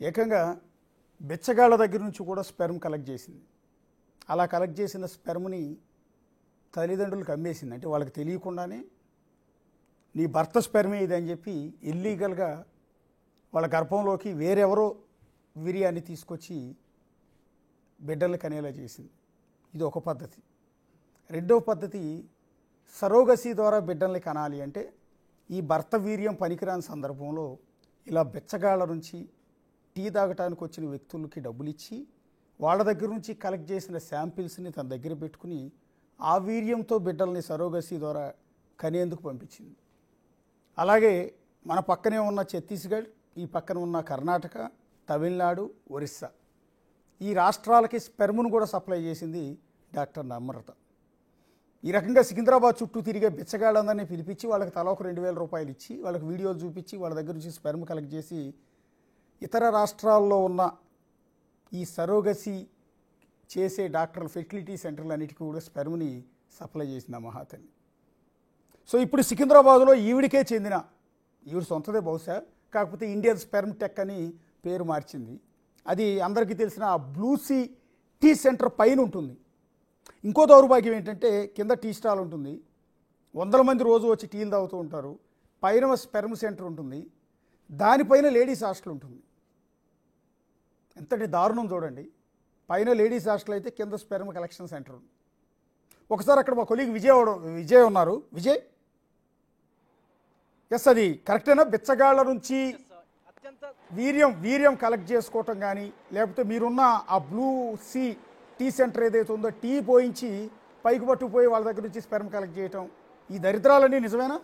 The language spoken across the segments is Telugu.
ఏకంగా బిచ్చగాళ్ళ దగ్గర నుంచి కూడా స్పెర్మ్ కలెక్ట్ చేసింది. అలా కలెక్ట్ చేసిన స్పెర్మ్ని తల్లిదండ్రులకు అమ్మేసింది. అంటే వాళ్ళకి తెలియకుండానే నీ భర్త స్పెర్మే ఇది అని చెప్పి ఇల్లీగల్గా వాళ్ళ గర్భంలోకి వేరెవరో వీర్యాన్ని తీసుకొచ్చి బిడ్డల్ని కనేలా చేసింది. ఇది ఒక పద్ధతి. రెండవ పద్ధతి సరోగసీ ద్వారా బిడ్డల్ని కనాలి అంటే ఈ భర్త వీర్యం పనికిరాని సందర్భంలో ఇలా బిచ్చగాళ్ళ నుంచి టీ తాగటానికి వచ్చిన వ్యక్తులకి డబ్బులు ఇచ్చి వాళ్ళ దగ్గర నుంచి కలెక్ట్ చేసిన శాంపిల్స్ని తన దగ్గర పెట్టుకుని ఆ వీర్యంతో బిడ్డల్ని సరోగసీ ద్వారా కనేందుకు పంపించింది. అలాగే మన పక్కనే ఉన్న ఛత్తీస్గఢ్, ఈ పక్కన ఉన్న కర్ణాటక, తమిళనాడు, ఒరిస్సా ఈ రాష్ట్రాలకి స్పెర్మ్ను కూడా సప్లై చేసింది డాక్టర్ నమ్రత. ఈ రకంగా సికింద్రాబాద్ చుట్టూ తిరిగే బిచ్చగాళ్ళందరినీ పిలిపించి వాళ్ళకి తలా ఒక 2,000 రూపాయలు ఇచ్చి వాళ్ళకి వీడియోలు చూపించి వాళ్ళ దగ్గర నుంచి స్పెర్మ్ కలెక్ట్ చేసి ఇతర రాష్ట్రాల్లో ఉన్న ఈ సరోగసీ చేసే డాక్టర్లు ఫెర్టిలిటీ సెంటర్లు అన్నిటికీ కూడా స్పెర్మ్ని సప్లై చేసిన మహాతల్లి. సో ఇప్పుడు సికింద్రాబాద్లో ఈవిడికే చెందిన, ఈవిడ సొంతదే బహుశా, కాకపోతే ఇండియన్ స్పెర్మ్ టెక్ అని పేరు మార్చింది. అది అందరికీ తెలిసిన ఆ బ్లూసీ టీ సెంటర్ పైన ఉంటుంది. ఇంకో దౌర్భాగ్యం ఏంటంటే కింద టీ స్టాల్ ఉంటుంది, 100 మంది రోజు వచ్చి టీలు తాగుతూ ఉంటారు. పైన స్పెర్మ్ సెంటర్ ఉంటుంది, దానిపైన లేడీస్ హాస్టల్ ఉంటుంది. ఎంతటి దారుణం చూడండి. పైన లేడీస్ హాస్టల్ అయితే కింద స్పెర్మ్ కలెక్షన్ సెంటర్ ఉంది. ఒకసారి అక్కడ మా కొలీగ్ విజయ్ ఉన్నారు. విజయ్, ఎస్ అది కరెక్టేనా? బిచ్చగాళ్ళ నుంచి వీర్యం కలెక్ట్ చేసుకోవటం కానీ, లేకపోతే మీరున్న ఆ బ్లూ సీ టీ సెంటర్ ఏదైతే ఉందో టీ పోయించి పైకి పట్టుకుపోయి వాళ్ళ దగ్గర నుంచి స్పెర్మ్ కలెక్ట్ చేయటం, ఈ దరిద్రాలన్నీ నిజమేనా?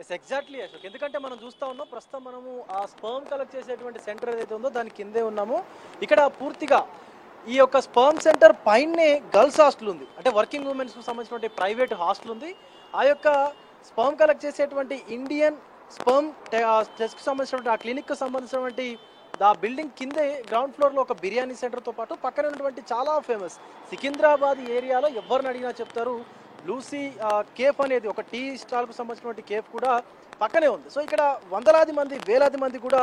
Yes, exactly Ashok. ఎందుకంటే మనం చూస్తూ ఉన్నాం, ప్రస్తుతం మనము ఆ స్పర్మ్ కలెక్ట్ చేసేటువంటి సెంటర్ ఏదైతే ఉందో దాని కిందే ఉన్నాము. ఇక్కడ పూర్తిగా ఈ యొక్క స్పర్మ్ సెంటర్ పైనే గర్ల్స్ హాస్టల్ ఉంది, అంటే వర్కింగ్ ఉమెన్స్కి సంబంధించినటువంటి ప్రైవేట్ హాస్టల్ ఉంది. ఆ యొక్క స్పర్మ్ కలెక్ట్ చేసేటువంటి ఇండియన్ స్పర్మ్ టెస్ట్కి సంబంధించినటువంటి ఆ క్లినిక్కి సంబంధించినటువంటి ఆ బిల్డింగ్ కిందే గ్రౌండ్ ఫ్లోర్లో ఒక బిర్యానీ సెంటర్తో పాటు పక్కన ఉన్నటువంటి చాలా ఫేమస్ సికింద్రాబాద్ ఏరియాలో ఎవరిని అడిగినా చెప్తారు లూసీ కేఫ్ అనేది, ఒక టీ స్టాల్కు సంబంధించినటువంటి కేఫ్ కూడా పక్కనే ఉంది. సో ఇక్కడ వందలాది మంది, వేలాది మంది కూడా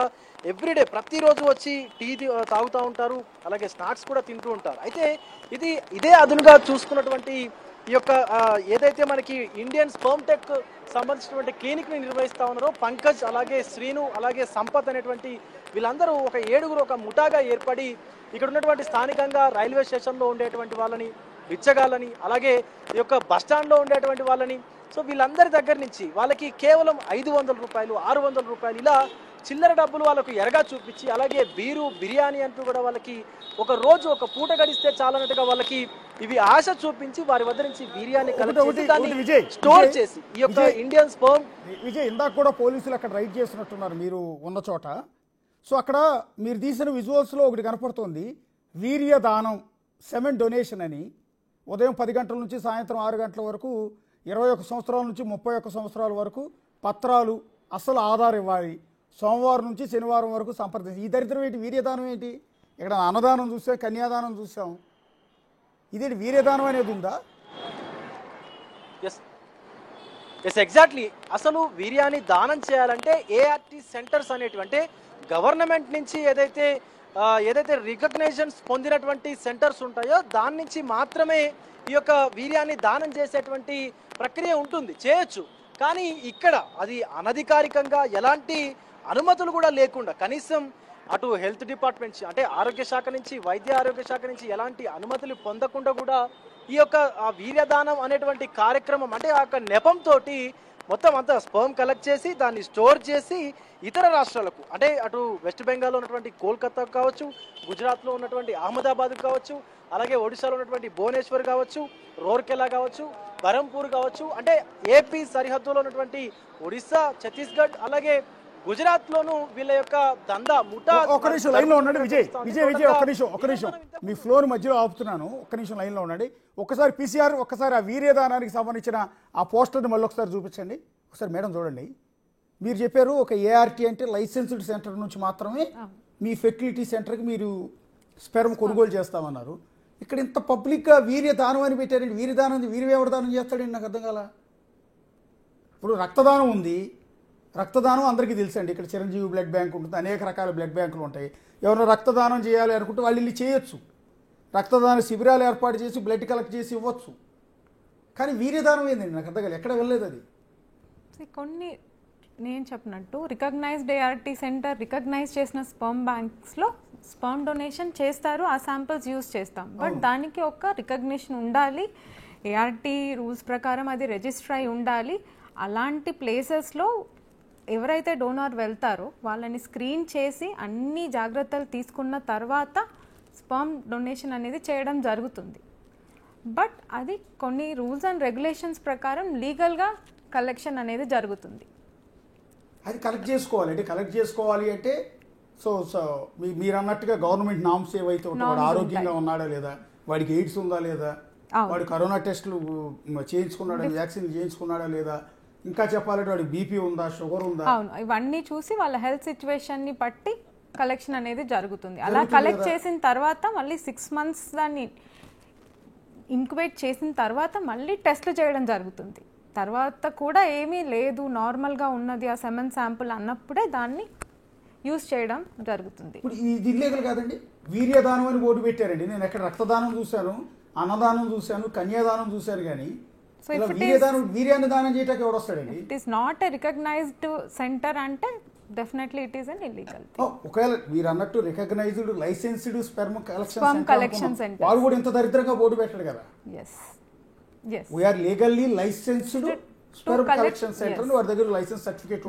ఎవ్రీడే ప్రతిరోజు వచ్చి టీ తాగుతూ ఉంటారు, అలాగే స్నాక్స్ కూడా తింటూ ఉంటారు. అయితే ఇదే అదునుగా చూసుకున్నటువంటి ఈ యొక్క ఏదైతే మనకి ఇండియన్ స్పర్మ్ టెక్ సంబంధించినటువంటి క్లినిక్ని నిర్వహిస్తూ ఉన్నారో పంకజ్, అలాగే శ్రీను, అలాగే సంపత్ అనేటువంటి వీళ్ళందరూ ఒక 7గురు ఒక ముఠాగా ఏర్పడి ఇక్కడ ఉన్నటువంటి స్థానికంగా రైల్వే స్టేషన్లో ఉండేటువంటి వాళ్ళని, బిచ్చగాళ్ళని, అలాగే ఈ యొక్క బస్టాండ్లో ఉండేటువంటి వాళ్ళని, సో వీళ్ళందరి దగ్గర నుంచి వాళ్ళకి కేవలం 500 రూపాయలు, 600 రూపాయలు ఇలా చిల్లర డబ్బులు వాళ్ళకు ఎరగా చూపించి, అలాగే బీరు, బిర్యానీ అంటూ కూడా వాళ్ళకి ఒక రోజు ఒక పూట గడిస్తే చాలన్నట్టుగా వాళ్ళకి ఇవి ఆశ చూపించి వారి వద్ద నుంచి వీర్యాన్ని స్టోర్ చేసి ఈ యొక్క ఇండియన్ స్పర్మ్. విజయ్, ఇందాక కూడా పోలీసులు అక్కడ రైడ్ చేస్తున్నట్టున్నారు మీరు ఉన్న చోట. సో అక్కడ మీరు తీసిన విజువల్స్లో ఒకటి కనపడుతోంది, వీర్యదానం సెమెన్ డొనేషన్ అని. ఉదయం 10 గంటల నుంచి సాయంత్రం 6 గంటల వరకు 21 సంవత్సరాల నుంచి 31 సంవత్సరాల వరకు పత్రాలు, అసలు ఆధార్ ఇవ్వాలి. సోమవారం నుంచి శనివారం వరకు సంప్రదించి. ఈ దరిద్రం ఏంటి? వీర్యదానం ఏంటి? ఇక్కడ అన్నదానం చూసాం, కన్యాదానం చూసాం, ఇదేంటి వీర్యదానం అనేది ఉందా? Yes, exactly. అసలు వీర్యాన్ని దానం చేయాలంటే ఏఆర్టీ సెంటర్స్ అనేటివి, అంటే గవర్నమెంట్ నుంచి ఏదైతే రికగ్నైజన్స్ పొందినటువంటి సెంటర్స్ ఉంటాయో దాని నుంచి మాత్రమే ఈ యొక్క వీర్యాన్ని దానం చేసేటువంటి ప్రక్రియ ఉంటుంది, చేయొచ్చు. కానీ ఇక్కడ అది అనధికారికంగా ఎలాంటి అనుమతులు కూడా లేకుండా, కనీసం అటు హెల్త్ డిపార్ట్మెంట్ అంటే ఆరోగ్య శాఖ నుంచి, వైద్య ఆరోగ్య శాఖ నుంచి ఎలాంటి అనుమతులు పొందకుండా కూడా ఈ యొక్క వీర్యదానం అనేటువంటి కార్యక్రమం, అంటే ఆ యొక్క నెపంతో మొత్తం అంతా స్పర్మ్ కలెక్ట్ చేసి దాన్ని స్టోర్ చేసి ఇతర రాష్ట్రాలకు, అంటే అటు వెస్ట్ బెంగాల్లో ఉన్నటువంటి కోల్కతా కావచ్చు, గుజరాత్లో ఉన్నటువంటి అహ్మదాబాద్ కావచ్చు, అలాగే ఒడిశాలో ఉన్నటువంటి భువనేశ్వర్ కావచ్చు, రూర్కెలా కావచ్చు, బరంపూర్ కావచ్చు, అంటే ఏపీ సరిహద్దులో ఉన్నటువంటి ఒడిశా, ఛత్తీస్గఢ్, అలాగే గుజరాత్లోనూ వీళ్ళ యొక్క దందా ముఠా. ఒక్క నిమిషం లైన్లో ఉండండి విజయ్. ఒక్క నిమిషం మీ ఫ్లోర్ మధ్యలో ఆపుతున్నాను. ఒక్క నిమిషం లైన్లో ఉండండి. ఒక్కసారి పీసీఆర్, ఒక్కసారి ఆ వీర్యదానానికి సంబంధించిన ఆ పోస్టర్ని మళ్ళీ ఒకసారి చూపించండి. ఒకసారి మేడం చూడండి. మీరు చెప్పారు ఒక ఏఆర్టీ అంటే లైసెన్స్డ్ సెంటర్ నుంచి మాత్రమే మీ ఫెర్టిలిటీ సెంటర్కి మీరు స్పెర్మ్ కొనుగోలు చేస్తామన్నారు. ఇక్కడ ఇంత పబ్లిక్గా వీర్యదానం అని పెట్టారండి. వీర్యదానం, వీర్యం ఎవరు దానం చేస్తాడండి? నాకు అర్థం కాల. ఇప్పుడు రక్తదానం ఉంది, రక్తదానం అందరికీ తెలుసండి. ఇక్కడ చిరంజీవి బ్లడ్ బ్యాంక్ ఉంటుంది, అనేక రకాల బ్లడ్ బ్యాంకులు ఉంటాయి. ఎవరైనా రక్తదానం చేయాలి అనుకుంటే వాళ్ళు వెళ్ళి చేయొచ్చు. రక్తదాన శిబిరాలు ఏర్పాటు చేసి బ్లడ్ కలెక్ట్ చేసి ఇవ్వచ్చు. కానీ వీర్యదానం ఏందండి నాకు అర్థం కాలేదు, ఎక్కడ వెళ్ళలేదు అది. కొన్ని నేను చెప్పినట్టు రికగ్నైజ్డ్ ఏఆర్టీ సెంటర్ రికగ్నైజ్ చేసిన స్పర్మ్ బ్యాంక్స్లో స్పర్మ్ డొనేషన్ చేస్తారు, ఆ శాంపిల్స్ యూజ్ చేస్తాం. బట్ దానికి ఒక రికగ్నిషన్ ఉండాలి, ఏఆర్టీ రూల్స్ ప్రకారం అది రిజిస్టర్ అయి ఉండాలి. అలాంటి ప్లేసెస్లో ఎవరైతే డోనార్ వెళ్తారో వాళ్ళని స్క్రీన్ చేసి అన్ని జాగ్రత్తలు తీసుకున్న తర్వాత స్పర్మ్ డొనేషన్ అనేది చేయడం జరుగుతుంది. బట్ అది కొన్ని రూల్స్ అండ్ రెగ్యులేషన్స్ ప్రకారం లీగల్గా కలెక్షన్ అనేది జరుగుతుంది. అది కలెక్ట్ చేసుకోవాలి అంటే సో మీరు అన్నట్టుగా గవర్నమెంట్ నామ్స్ ఏవైతే ఉంటాయో, వాడు ఆరోగ్యంగా ఉన్నాడా లేదా, వాడికి ఎయిడ్స్ ఉందా లేదా, వాడు కరోనా టెస్టులు చేయించుకున్నాడా, వ్యాక్సిన్ చేయించుకున్నాడా లేదా, ఇంకా చెప్పాలంటే వాడికి బీపీ ఉందా, షుగర్ ఉందా, అవును, ఇవన్నీ చూసి వాళ్ళ హెల్త్ సిచ్యువేషన్ని బట్టి కలెక్షన్ అనేది జరుగుతుంది. అలా కలెక్ట్ చేసిన తర్వాత మళ్ళీ 6 months దాన్ని ఇంక్యుబేట్ చేసిన తర్వాత మళ్ళీ టెస్ట్లు చేయడం జరుగుతుంది. తర్వాత కూడా ఏమీ లేదు, నార్మల్గా ఉన్నది ఆ సెమెన్ శాంపుల్ అన్నప్పుడే దాన్ని యూజ్ చేయడం జరుగుతుంది. ఇప్పుడు ఇది ఇల్లీగల్ కాదండి. వీర్యదానం అని బోర్డు పెట్టారండి. నేను ఎక్కడ రక్తదానం చూశాను, అన్నదానం చూశాను, కన్యాదానం చూశాను, కానీ వీర్యాన్ని దానం చేయడానికి ఎవరు వస్తాడండి? It is not a recognised centre అంటే definitely it is an illegal. ఒకవేళ మీరు అన్నట్టు recognised licensed sperm collection centre వాళ్ళు కూడా ఇంత దరిద్రంగా బోర్డు పెట్టాడు కదా. We are legally licensed sperm collection centre, వాడి దగ్గర లైసెన్స్ సర్టిఫికేట్.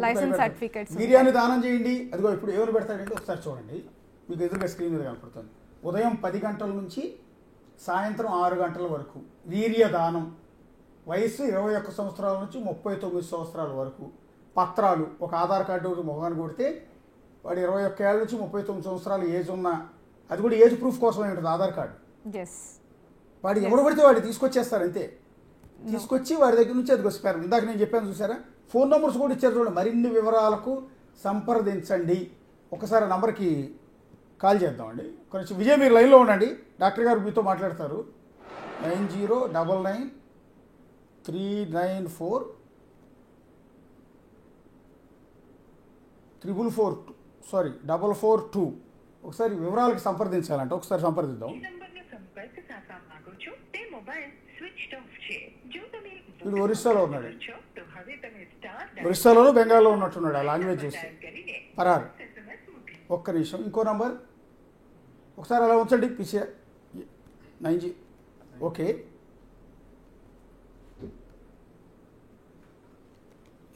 వీర్యాన్ని దానం చేయండి. అదిగో ఇప్పుడు ఎవరు పెడతాడంటే ఒకసారి చూడండి, మీకు ఎదురుగా స్క్రీన్ మీద కనపడుతుంది. ఉదయం 10 గంటల నుంచి సాయంత్రం 6 గంటల వరకు వీర్యదానం. వయసు 21 సంవత్సరాల నుంచి 39 సంవత్సరాల వరకు. పత్రాలు, ఒక ఆధార్ కార్డు మొహాన్ని కొడితే వాడు 21 ఏళ్ళ నుంచి 39 సంవత్సరాలు ఏజ్ ఉన్న, అది కూడా ఏజ్ ప్రూఫ్ కోసమే ఉంటుంది ఆధార్ కార్డు. వాడు ఎవడు పడితే వాడు తీసుకొచ్చేస్తారు అంతే. తీసుకొచ్చి వాడి దగ్గర నుంచి అది స్పెర్మ్, ఇందాక నేను చెప్పాను చూసారా, ఫోన్ నెంబర్స్ కూడా ఇచ్చారు చూడండి. మరిన్ని వివరాలకు సంప్రదించండి. ఒకసారి నంబర్కి కాల్ చేద్దామండి. కొంచెం విజయ్ మీరు లైన్లో ఉండండి, డాక్టర్ గారు మీతో మాట్లాడతారు. 90993442 ఒకసారి వివరాలకు సంప్రదించాలంటే ఒకసారి సంప్రదిద్దాం. వీడు ఒరిస్సాలో ఉన్నాడు, ఒరిస్సాలోనూ బెంగాల్లో ఉన్నట్టున్నాడు, ఆ లాంగ్వేజ్ చూసి పరారు. ఒక్క నిమిషం, ఇంకో నంబర్ ఒకసారి అలా ఉంచండి. PCR 90 okay.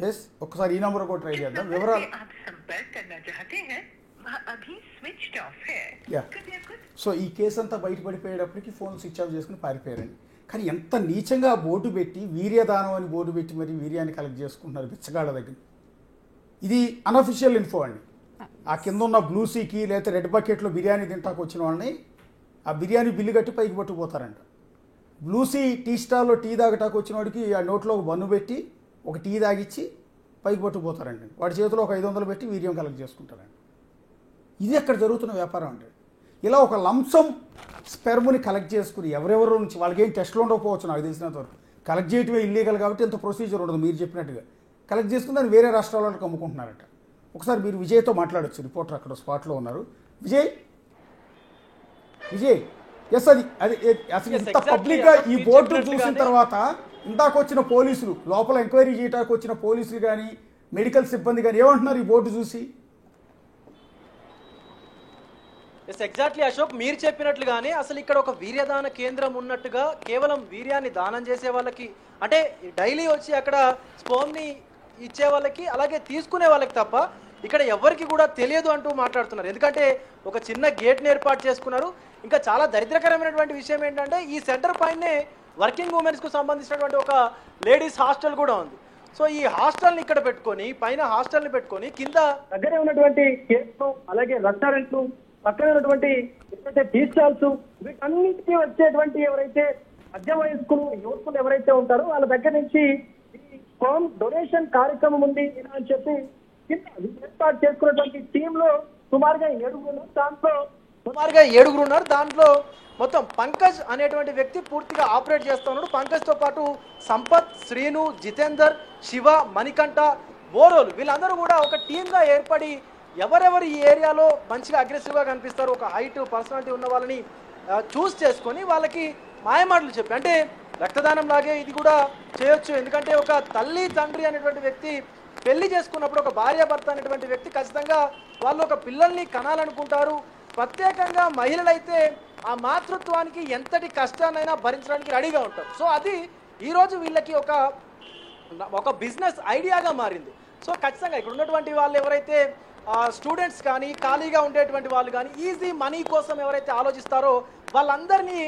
ఎస్, ఒకసారి ఈ నంబర్ కూడా ట్రై చేద్దాం. వివరాలు సో ఈ కేసు అంతా బయటపడిపోయేటప్పటికి ఫోన్ స్విచ్ ఆఫ్ చేసుకుని పారిపోయారండి. కానీ ఎంత నీచంగా బోర్డు పెట్టి వీర్యదానం అని బోర్డు పెట్టి మరి వీర్యాన్ని కలెక్ట్ చేసుకుంటున్నారు బిచ్చగాళ్ళ దగ్గర. ఇది అనఫిషియల్ ఇన్ఫో అండి. ఆ కింద ఉన్న బ్లూ సీకి లేకపోతే రెడ్ బకెట్లో బిర్యానీ తింటాకు వచ్చిన వాళ్ళని ఆ బిర్యానీ బిల్లు కట్టి పైకి పట్టుకుపోతారంట. బ్లూ సీ టీ స్టాల్లో టీ తాగటాకు వచ్చిన వాడికి ఆ నోట్లో ఒక బన్ను పెట్టి ఒక టీ తాగిచ్చి పైకి పట్టుకుపోతారండి. వాడి చేతిలో ఒక 500 పెట్టి వీర్యం కలెక్ట్ చేసుకుంటారండి. ఇది ఎక్కడ జరుగుతున్న వ్యాపారం అంటే. ఇలా ఒక లంసం స్పెర్మ్ని కలెక్ట్ చేసుకుని ఎవరెవరి నుంచి వాళ్ళకి ఏం టెస్ట్లు ఉండకపోవచ్చు నాకు తెలిసినంత వరకు. కలెక్ట్ చేయటమే ఇల్లీగల్ కాబట్టి ఇంత ప్రొసీజర్ ఉండదు. మీరు చెప్పినట్టుగా కలెక్ట్ చేసుకుని దాన్ని వేరే రాష్ట్రాల వాళ్ళకి అమ్ముకుంటున్నారట. ఒకసారి మీరు విజయ్తో మాట్లాడచ్చు, రిపోర్టర్ అక్కడ స్పాట్లో ఉన్నారు. విజయ్ ఎస్, అది అసలు ఇంత పబ్లిక్గా ఈ బోర్డు చూసిన తర్వాత ఇందాకొచ్చిన పోలీసులు, లోపల ఎంక్వైరీ చేయడానికి వచ్చిన పోలీసులు కానీ మెడికల్ సిబ్బంది కానీ ఏమంటున్నారు ఈ బోర్డు చూసి? ఎగ్జాక్ట్లీ అశోక్, మీరు చెప్పినట్లుగానే అసలు ఇక్కడ ఒక వీర్యదాన కేంద్రం ఉన్నట్టుగా కేవలం వీర్యాన్ని దానం చేసే వాళ్ళకి, అంటే డైలీ వచ్చి అక్కడ స్పర్మ్ని ఇచ్చే వాళ్ళకి అలాగే తీసుకునే వాళ్ళకి తప్ప ఇక్కడ ఎవరికి కూడా తెలియదు అంటూ మాట్లాడుతున్నారు. ఎందుకంటే ఒక చిన్న గేట్ని ఏర్పాటు చేసుకున్నారు. ఇంకా చాలా దరిద్రకరమైనటువంటి విషయం ఏంటంటే ఈ సెంటర్ పైనే వర్కింగ్ ఉమెన్స్కు సంబంధించినటువంటి ఒక లేడీస్ హాస్టల్ కూడా ఉంది. సో ఈ హాస్టల్ని ఇక్కడ పెట్టుకొని, పైన హాస్టల్ని పెట్టుకొని కింద దగ్గరే ఉన్నటువంటి కేఫ్లు, అలాగే రెస్టారెంట్లు, పక్కన ఉన్నటువంటి ఏదైతే టీ స్టాల్స్, వీటన్నిటికీ వచ్చేటువంటి ఎవరైతే మధ్య వయస్కులు యువకులు ఎవరైతే ఉంటారో వాళ్ళ దగ్గర నుంచి ఈ స్పర్మ్ డొనేషన్ కార్యక్రమం ఉంది అని చెప్పి ఏర్పాటు చేసుకున్నటువంటి టీంలో సుమారుగా 7 ఉన్నారు. దాంట్లో మొత్తం పంకజ్ అనేటువంటి వ్యక్తి పూర్తిగా ఆపరేట్ చేస్తూ ఉన్నాడు. పంకజ్తో పాటు సంపత్, శ్రీను, జితేందర్, శివ, మణికంఠ, బోరోలు వీళ్ళందరూ కూడా ఒక టీమ్గా ఏర్పడి ఎవరెవరు ఈ ఏరియాలో మంచిగా అగ్రెసివ్గా కనిపిస్తారు, ఒక హైట్ పర్సనాలిటీ ఉన్న వాళ్ళని చూస్ చేసుకొని వాళ్ళకి మాయమాటలు చెప్పి, అంటే రక్తదానం లాగే ఇది కూడా చేయొచ్చు. ఎందుకంటే ఒక తల్లి తండ్రి అనేటువంటి వ్యక్తి పెళ్లి చేసుకున్నప్పుడు ఒక భార్యాభర్త అనేటువంటి వ్యక్తి ఖచ్చితంగా వాళ్ళు ఒక పిల్లల్ని కనాలనుకుంటారు. ప్రత్యేకంగా మహిళలైతే ఆ మాతృత్వానికి ఎంతటి కష్టాన్నైనా భరించడానికి రెడీగా ఉంటారు. సో అది ఈరోజు వీళ్ళకి ఒక బిజినెస్ ఐడియాగా మారింది. సో ఖచ్చితంగా ఇక్కడ ఉన్నటువంటి వాళ్ళు ఎవరైతే స్టూడెంట్స్ కానీ ఖాళీగా ఉండేటువంటి వాళ్ళు కానీ ఈజీ మనీ కోసం ఎవరైతే ఆలోచిస్తారో వాళ్ళందరినీ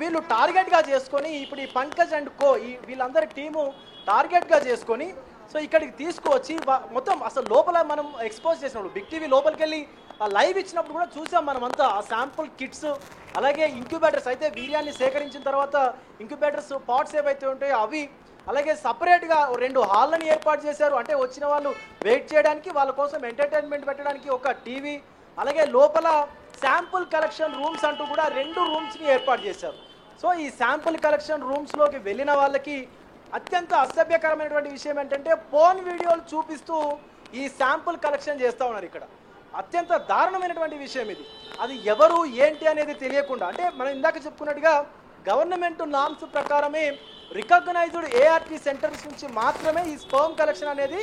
వీళ్ళు టార్గెట్గా చేసుకొని ఇప్పుడు ఈ పంకజ్ అండ్ కో వీళ్ళందరి టీము టార్గెట్గా చేసుకొని సో ఇక్కడికి తీసుకువచ్చి మొత్తం అసలు లోపల మనం ఎక్స్పోజ్ చేసినప్పుడు బిగ్ టీవీ లోపలికి వెళ్ళి లైవ్ ఇచ్చినప్పుడు కూడా చూసాం మనమంతా ఆ శాంపుల్ కిట్స్, అలాగే ఇంక్యుబేటర్స్ అయితే వీర్యాన్ని సేకరించిన తర్వాత ఇంక్యుబేటర్స్ పాట్స్ ఏవైతే ఉంటాయో అవి, అలాగే సపరేట్గా 2 హాల్లని ఏర్పాటు చేశారు. అంటే వచ్చిన వాళ్ళు వెయిట్ చేయడానికి, వాళ్ళ కోసం ఎంటర్టైన్మెంట్ పెట్టడానికి ఒక టీవీ, అలాగే లోపల శాంపుల్ కలెక్షన్ రూమ్స్ అంటూ కూడా 2 రూమ్స్ని ఏర్పాటు చేశారు. సో ఈ శాంపుల్ కలెక్షన్ రూమ్స్లోకి వెళ్ళిన వాళ్ళకి అత్యంత అసభ్యకరమైనటువంటి విషయం ఏంటంటే ఫోన్ వీడియోలు చూపిస్తూ ఈ శాంపుల్ కలెక్షన్ చేస్తూ ఉన్నారు. ఇక్కడ అత్యంత దారుణమైనటువంటి విషయం ఇది. అది ఎవరు ఏంటి అనేది తెలియకుండా, అంటే మనం ఇందాక చెప్పుకున్నట్టుగా గవర్నమెంట్ నామ్స్ ప్రకారమే రికగ్నైజ్డ్ ఏఆర్టీ సెంటర్స్ నుంచి మాత్రమే ఈ స్పర్మ్ కలెక్షన్ అనేది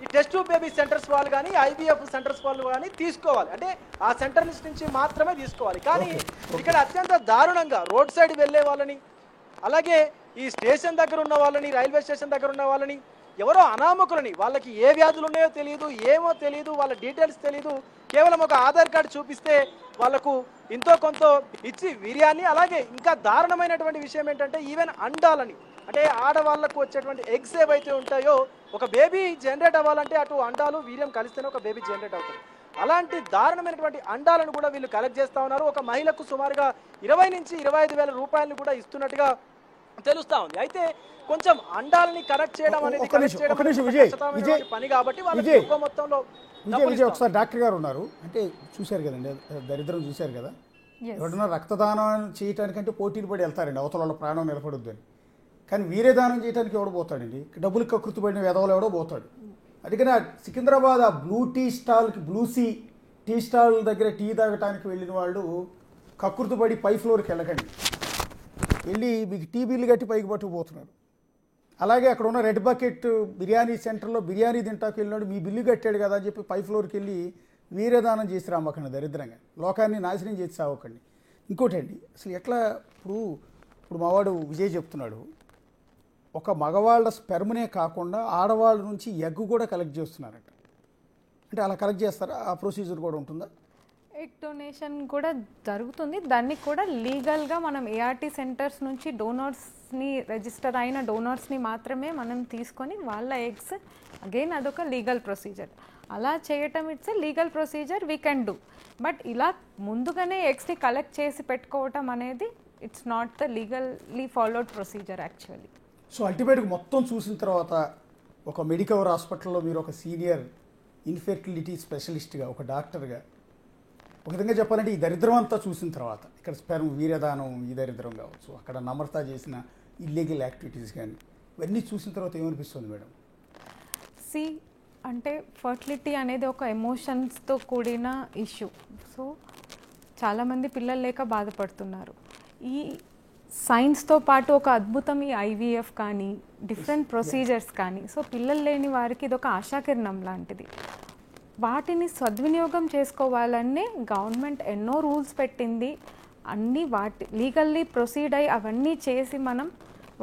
ఈ టెస్ట్ ట్యూబ్ బేబీ సెంటర్స్ వాళ్ళు కానీ ఐవీఎఫ్ సెంటర్స్ వాళ్ళు కానీ తీసుకోవాలి. అంటే ఆ సెంటర్ నుంచి మాత్రమే తీసుకోవాలి. కానీ ఇక్కడ అత్యంత దారుణంగా రోడ్ సైడ్ వెళ్ళే వాళ్ళని, అలాగే ఈ స్టేషన్ దగ్గర ఉన్న వాళ్ళని, రైల్వే స్టేషన్ దగ్గర ఉన్న వాళ్ళని, ఎవరో అనామకులని, వాళ్ళకి ఏ వ్యాధులు ఉన్నాయో తెలియదు, ఏమో తెలియదు, వాళ్ళ డీటెయిల్స్ తెలియదు, కేవలం ఒక ఆధార్ కార్డు చూపిస్తే వాళ్ళకు ఇంతో కొంత ఇచ్చి వీర్యాన్ని, అలాగే ఇంకా దారుణమైనటువంటి విషయం ఏంటంటే ఈవెన్ అండాలని, అంటే ఆడవాళ్లకు వచ్చేటువంటి ఎగ్స్ ఏవైతే ఉంటాయో ఒక బేబీ జనరేట్ అవ్వాలంటే అటు అండాలు వీర్యం కలిస్తేనే ఒక బేబీ జనరేట్ అవుతుంది. అలాంటి దారుణమైనటువంటి అండాలను కూడా వీళ్ళు కలెక్ట్ చేస్తూ ఉన్నారు. ఒక మహిళకు సుమారుగా 20 నుంచి 25,000 రూపాయలను కూడా ఇస్తున్నట్టుగా తెలుస్తా ఉంది. అయితే కొంచెం అండాలని కలెక్ట్ చేయడం అనేది పని కాబట్టి వాళ్ళకి ఎక్కువ మొత్తంలో విజయ్ ఒకసారి డాక్టర్ గారు ఉన్నారు, అంటే చూశారు కదండి దరిద్రం చూశారు కదా, ఎవరైనా రక్తదానం చేయటానికంటే పోటీలు పడి వెళ్తారండి అవతల వాళ్ళ ప్రాణం నిలబడొద్దు అని. కానీ వీర్యదానం చేయడానికి ఎవడో పోతాడండి, డబ్బులు కృతిపడిన వెధవలు ఎవడో పోతాడు. అందుకని సికింద్రాబాద్ ఆ బ్లూ టీ స్టాల్ దగ్గర టీ తాగటానికి వెళ్ళిన వాళ్ళు కకృతిపడి పై ఫ్లోర్కి వెళ్ళకండి, వెళ్ళి మీకు టీ బిల్లు కట్టి పైకి పట్టుకుపోతున్నారు. అలాగే అక్కడ ఉన్న రెడ్ బకెట్ బిర్యానీ సెంటర్లో బిర్యానీ తింటాకు వెళ్ళినాడు, మీ బిల్లు కట్టాడు కదా అని చెప్పి పై ఫ్లోర్కి వెళ్ళి వీర్యదానం చేసి రామకండి, దరిద్రంగా లోకాన్ని నాశనం చేసి సావకండి. ఇంకోటి అండి, అసలు ఎట్లా ఇప్పుడు మావాడు విజయ్ చెప్తున్నాడు, ఒక మగవాళ్ళ స్పెర్మ్నే కాకుండా ఆడవాళ్ళ నుంచి ఎగ్ కూడా కలెక్ట్ చేస్తున్నారట. అంటే అలా కలెక్ట్ చేస్తారా? ఆ ప్రొసీజర్ కూడా ఉంటుందా? ఎగ్ డొనేషన్ కూడా జరుగుతుంది. దాన్ని కూడా లీగల్గా మనం ఏఆర్టీ సెంటర్స్ నుంచి డోనర్స్ని, రిజిస్టర్ అయిన డోనర్స్ని మాత్రమే మనం తీసుకొని వాళ్ళ ఎగ్స్, అగైన్ అదొక లీగల్ ప్రొసీజర్. అలా చేయటం it's a legal procedure, we can do. But ఇలా ముందుగానే ఎగ్స్ని కలెక్ట్ చేసి పెట్టుకోవటం అనేది it's not the legally followed procedure actually. So అల్టిమేట్గా మొత్తం చూసిన తర్వాత ఒక మెడికవర్ హాస్పిటల్లో మీరు ఒక సీనియర్ ఇన్ఫెర్టిలిటీ స్పెషలిస్ట్గా, ఒక డాక్టర్గా, ఒక విధంగా చెప్పాలంటే ఈ దరిద్రం అంతా చూసిన తర్వాత, ఇక్కడ స్పెర్మ్ వీర్యదానం ఈ దరిద్రం కావచ్చు, అక్కడ నమ్రత చేసిన ఇల్లీగల్ యాక్టివిటీస్ కానీ ఇవన్నీ చూసిన తర్వాత ఏమనిపిస్తుంది మేడం? అంటే ఫర్టిలిటీ అనేది ఒక ఎమోషన్స్తో కూడిన ఇష్యూ. సో చాలామంది పిల్లలు లేక బాధపడుతున్నారు. ఈ సైన్స్తో పాటు ఒక అద్భుతం ఈ ఐవీఎఫ్ కానీ డిఫరెంట్ ప్రొసీజర్స్ కానీ, సో పిల్లలు లేని వారికి ఇది ఒక ఆశాకిరణం లాంటిది. వాటిని సద్వినియోగం చేసుకోవాలనే గవర్నమెంట్ ఎన్నో రూల్స్ పెట్టింది. అన్నీ లీగల్లీ ప్రొసీడ్ అయ్యి అవన్నీ చేసి మనం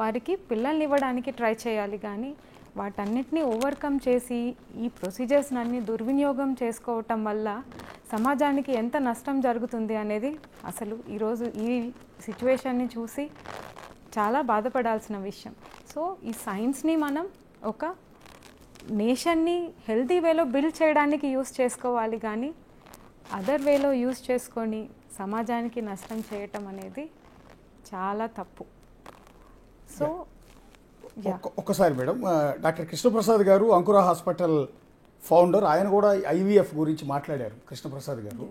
వారికి పిల్లల్ని ఇవ్వడానికి ట్రై చేయాలి. కానీ వాటన్నిటినీ ఓవర్కమ్ చేసి ఈ ప్రొసీజర్స్ అన్ని దుర్వినియోగం చేసుకోవటం వల్ల సమాజానికి ఎంత నష్టం జరుగుతుంది అనేది అసలు ఈరోజు ఈ సిచ్యువేషన్ని చూసి చాలా బాధపడాల్సిన విషయం. సో ఈ సైన్స్ని మనం ఒక నేషన్ని హెల్తీ వేలో బిల్డ్ చేయడానికి యూస్ చేసుకోవాలి, కానీ అదర్ వేలో యూస్ చేసుకొని సమాజానికి నష్టం చేయటం అనేది చాలా తప్పు. సో ఒక్కసారి మేడం, డాక్టర్ కృష్ణప్రసాద్ గారు అంకుర హాస్పిటల్ ఫౌండర్, ఆయన కూడా ఐవీఎఫ్ గురించి మాట్లాడారు. కృష్ణప్రసాద్ గారు